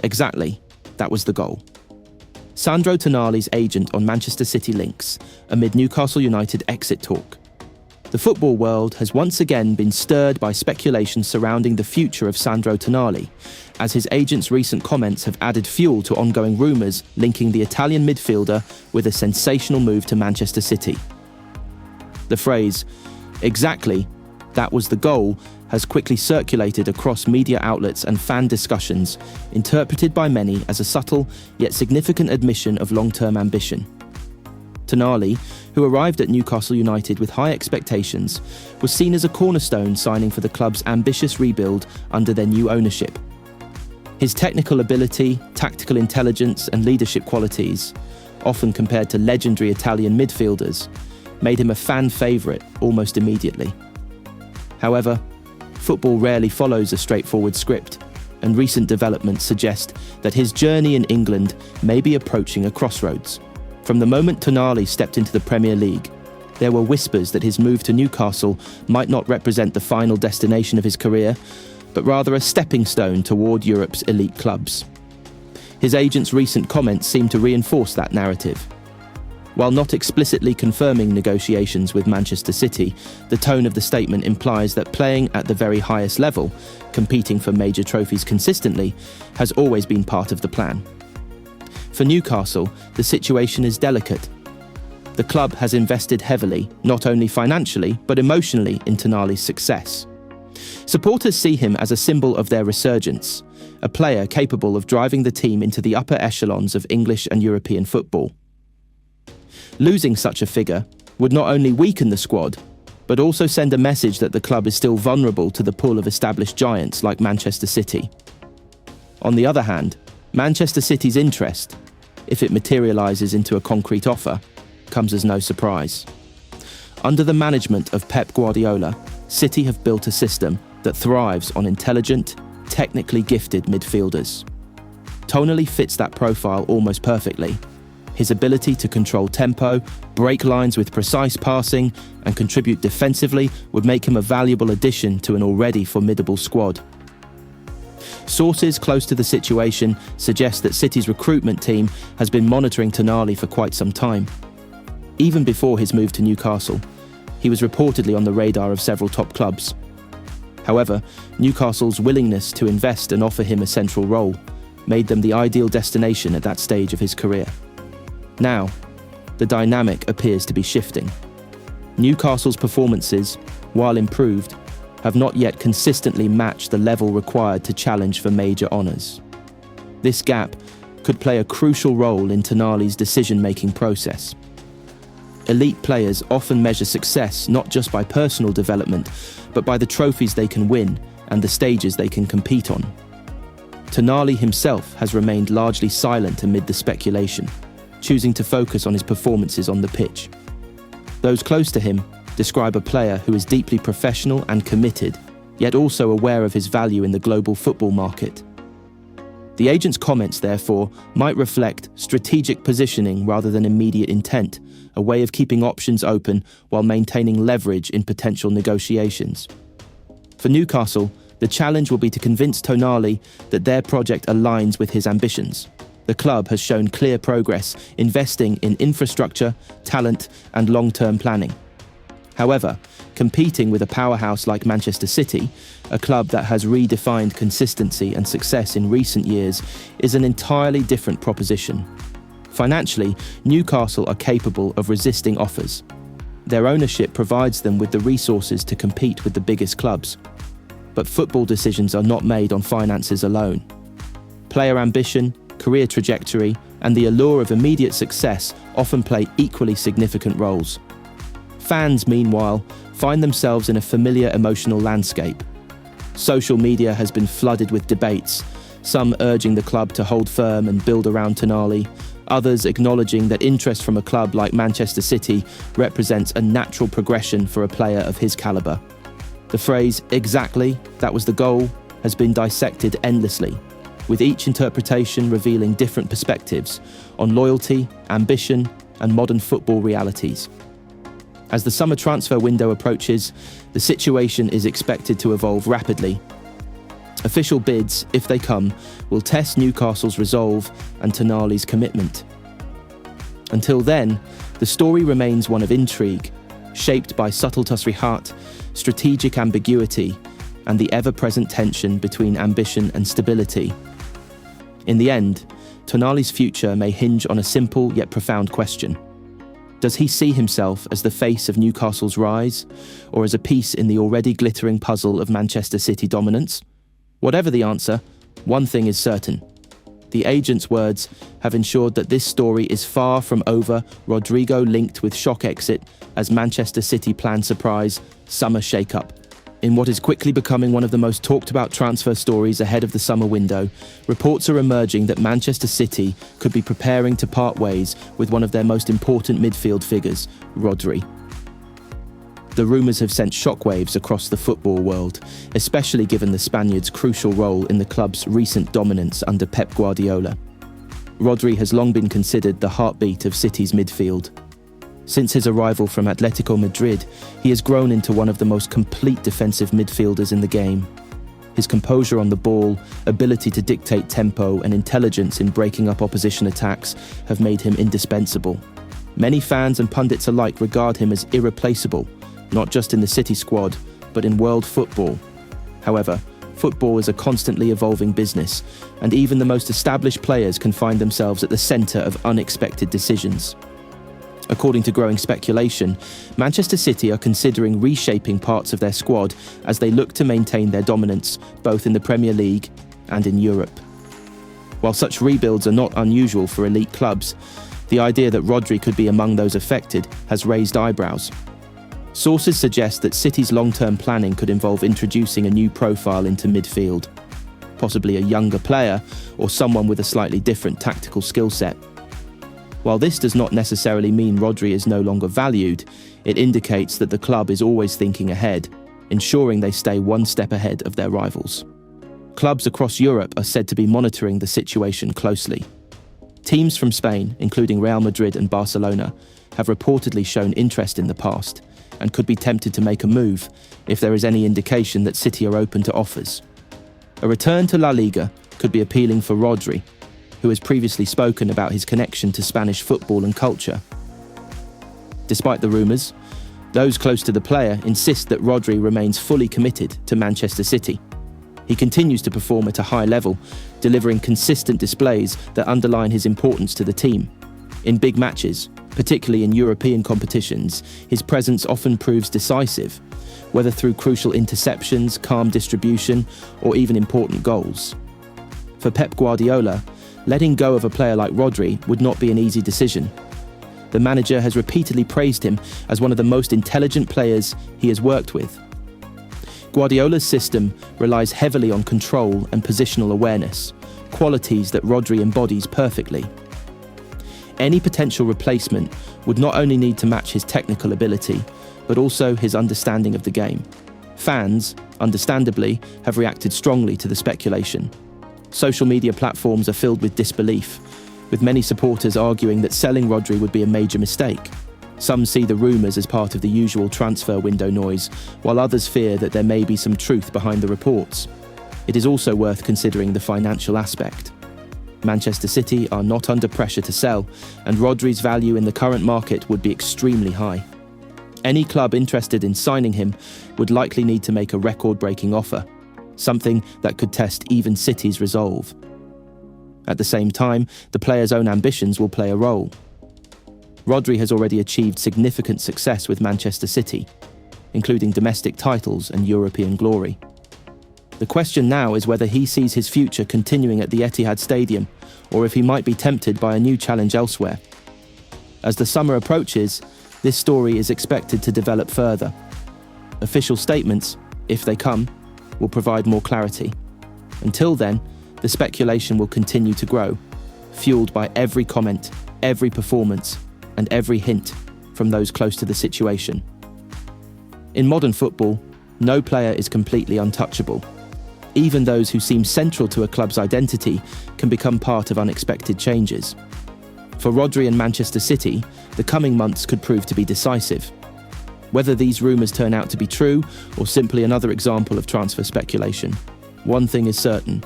Exactly, that was the goal. Sandro Tonali's agent on Manchester City links amid Newcastle United exit talk. The football world has once again been stirred by speculation surrounding the future of Sandro Tonali, as his agent's recent comments have added fuel to ongoing rumours linking the Italian midfielder with a sensational move to Manchester City. The phrase, "exactly, that was the goal," has quickly circulated across media outlets and fan discussions, interpreted by many as a subtle yet significant admission of long-term ambition. Tonali, who arrived at Newcastle United with high expectations, was seen as a cornerstone signing for the club's ambitious rebuild under their new ownership. His technical ability, tactical intelligence and leadership qualities, often compared to legendary Italian midfielders, made him a fan favourite almost immediately. However, football rarely follows a straightforward script, and recent developments suggest that his journey in England may be approaching a crossroads. From the moment Tonali stepped into the Premier League, there were whispers that his move to Newcastle might not represent the final destination of his career, but rather a stepping stone toward Europe's elite clubs. His agent's recent comments seem to reinforce that narrative. While not explicitly confirming negotiations with Manchester City, the tone of the statement implies that playing at the very highest level, competing for major trophies consistently, has always been part of the plan. For Newcastle, the situation is delicate. The club has invested heavily, not only financially, but emotionally in Tonali's success. Supporters see him as a symbol of their resurgence, a player capable of driving the team into the upper echelons of English and European football. Losing such a figure would not only weaken the squad, but also send a message that the club is still vulnerable to the pull of established giants like Manchester City. On the other hand, Manchester City's interest, if it materialises into a concrete offer, comes as no surprise. Under the management of Pep Guardiola, City have built a system that thrives on intelligent, technically gifted midfielders. Tonali fits that profile almost perfectly. His ability to control tempo, break lines with precise passing, and contribute defensively would make him a valuable addition to an already formidable squad. Sources close to the situation suggest that City's recruitment team has been monitoring Tonali for quite some time. Even before his move to Newcastle, he was reportedly on the radar of several top clubs. However, Newcastle's willingness to invest and offer him a central role made them the ideal destination at that stage of his career. Now, the dynamic appears to be shifting. Newcastle's performances, while improved, have not yet consistently matched the level required to challenge for major honours. This gap could play a crucial role in Tonali's decision-making process. Elite players often measure success not just by personal development, but by the trophies they can win and the stages they can compete on. Tonali himself has remained largely silent amid the speculation, choosing to focus on his performances on the pitch. Those close to him describe a player who is deeply professional and committed, yet also aware of his value in the global football market. The agent's comments, therefore, might reflect strategic positioning rather than immediate intent, a way of keeping options open while maintaining leverage in potential negotiations. For Newcastle, the challenge will be to convince Tonali that their project aligns with his ambitions. The club has shown clear progress, investing in infrastructure, talent, and long-term planning. However, competing with a powerhouse like Manchester City, a club that has redefined consistency and success in recent years, is an entirely different proposition. Financially, Newcastle are capable of resisting offers. Their ownership provides them with the resources to compete with the biggest clubs. But football decisions are not made on finances alone. Player ambition, career trajectory, and the allure of immediate success often play equally significant roles. Fans, meanwhile, find themselves in a familiar emotional landscape. Social media has been flooded with debates, some urging the club to hold firm and build around Tonali, others acknowledging that interest from a club like Manchester City represents a natural progression for a player of his calibre. The phrase, "exactly, that was the goal," has been dissected endlessly, with each interpretation revealing different perspectives on loyalty, ambition, and modern football realities. As the summer transfer window approaches, the situation is expected to evolve rapidly. Official bids, if they come, will test Newcastle's resolve and Tonali's commitment. Until then, the story remains one of intrigue, shaped by subtle tasrihat, strategic ambiguity, and the ever-present tension between ambition and stability. In the end, Tonali's future may hinge on a simple yet profound question. Does he see himself as the face of Newcastle's rise, or as a piece in the already glittering puzzle of Manchester City dominance? Whatever the answer, one thing is certain. The agent's words have ensured that this story is far from over. Rodrigo linked with shock exit as Manchester City plan surprise summer shake-up. In what is quickly becoming one of the most talked about transfer stories ahead of the summer window, reports are emerging that Manchester City could be preparing to part ways with one of their most important midfield figures, Rodri. The rumours have sent shockwaves across the football world, especially given the Spaniard's crucial role in the club's recent dominance under Pep Guardiola. Rodri has long been considered the heartbeat of City's midfield. Since his arrival from Atletico Madrid, he has grown into one of the most complete defensive midfielders in the game. His composure on the ball, ability to dictate tempo, and intelligence in breaking up opposition attacks have made him indispensable. Many fans and pundits alike regard him as irreplaceable, not just in the City squad, but in world football. However, football is a constantly evolving business, and even the most established players can find themselves at the centre of unexpected decisions. According to growing speculation, Manchester City are considering reshaping parts of their squad as they look to maintain their dominance both in the Premier League and in Europe. While such rebuilds are not unusual for elite clubs, the idea that Rodri could be among those affected has raised eyebrows. Sources suggest that City's long-term planning could involve introducing a new profile into midfield, possibly a younger player or someone with a slightly different tactical skill set. While this does not necessarily mean Rodri is no longer valued, it indicates that the club is always thinking ahead, ensuring they stay one step ahead of their rivals. Clubs across Europe are said to be monitoring the situation closely. Teams from Spain, including Real Madrid and Barcelona, have reportedly shown interest in the past and could be tempted to make a move if there is any indication that City are open to offers. A return to La Liga could be appealing for Rodri, who has previously spoken about his connection to Spanish football and culture. Despite the rumours, those close to the player insist that Rodri remains fully committed to Manchester City. He continues to perform at a high level, delivering consistent displays that underline his importance to the team. In big matches, particularly in European competitions, his presence often proves decisive, whether through crucial interceptions, calm distribution, or even important goals. For Pep Guardiola, letting go of a player like Rodri would not be an easy decision. The manager has repeatedly praised him as one of the most intelligent players he has worked with. Guardiola's system relies heavily on control and positional awareness, qualities that Rodri embodies perfectly. Any potential replacement would not only need to match his technical ability, but also his understanding of the game. Fans, understandably, have reacted strongly to the speculation. Social media platforms are filled with disbelief, with many supporters arguing that selling Rodri would be a major mistake. Some see the rumours as part of the usual transfer window noise, while others fear that there may be some truth behind the reports. It is also worth considering the financial aspect. Manchester City are not under pressure to sell, and Rodri's value in the current market would be extremely high. Any club interested in signing him would likely need to make a record-breaking offer, something that could test even City's resolve. At the same time, the player's own ambitions will play a role. Rodri has already achieved significant success with Manchester City, including domestic titles and European glory. The question now is whether he sees his future continuing at the Etihad Stadium, or if he might be tempted by a new challenge elsewhere. As the summer approaches, this story is expected to develop further. Official statements, if they come, will provide more clarity. Until then, the speculation will continue to grow, fueled by every comment, every performance, and every hint from those close to the situation. In modern football, no player is completely untouchable. Even those who seem central to a club's identity can become part of unexpected changes. For Rodri and Manchester City, the coming months could prove to be decisive. Whether these rumours turn out to be true or simply another example of transfer speculation, One thing is certain,